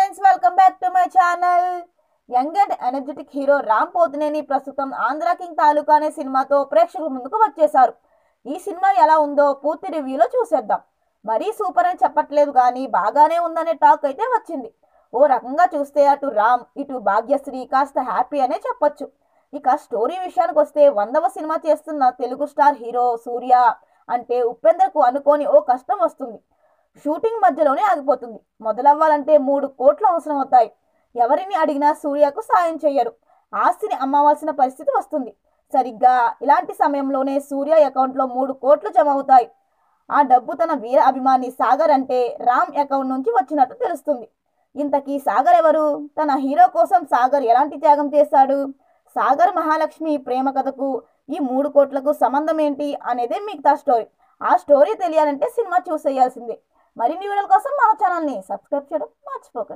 Friends, welcome back to my channel. Young and energetic hero Ram Pothineni ప్రస్తుతం Andhra king తాలూకా అనే సినిమాతో ప్రేక్షకుల ముందుకు వచ్చేశారు. ఈ సినిమా ఎలా ఉందో పూర్తి రివ్యూలో చూసేద్దాం. మరీ సూపర్ అని చెప్పట్లేదు కానీ బాగానే ఉందనే టాక్ అయితే వచ్చింది. ఓ రకంగా చూస్తే అటు రామ్ ఇటు భాగ్యశ్రీ కాస్త హ్యాపీ అనే చెప్పొచ్చు. ఇక స్టోరీ విషయానికి వస్తే 100వ సినిమా చేస్తున్న తెలుగు స్టార్ హీరో సూర్య అంటే ఉపేంద్రకు అనుకోని ఓ కష్టం వస్తుంది. షూటింగ్ మధ్యలోనే ఆగిపోతుంది. మొదలవ్వాలంటే 3 కోట్లు అవసరం అవుతాయి. ఎవరిని అడిగినా సూర్యకు సాయం చెయ్యరు. ఆస్తిని అమ్మవలసిన పరిస్థితి వస్తుంది. సరిగ్గా ఇలాంటి సమయంలోనే సూర్య అకౌంట్లో 3 కోట్లు జమ అవుతాయి. ఆ డబ్బు తన వీర అభిమాని సాగర్ అంటే రామ్ అకౌంట్ నుంచి వచ్చినట్టు తెలుస్తుంది. ఇంతకీ సాగర్ ఎవరు? తన హీరో కోసం సాగర్ ఎలాంటి త్యాగం చేశాడు? సాగర్ మహాలక్ష్మి ప్రేమ కథకు ఈ 3 కోట్లకు సంబంధం ఏంటి అనేదే మిగతా స్టోరీ. ఆ స్టోరీ తెలియాలంటే సినిమా చూసేయాల్సిందే. మరిన్ని వీడియోల కోసం మా ఛానల్ని సబ్స్క్రైబ్ చేయడం మర్చిపోకండి.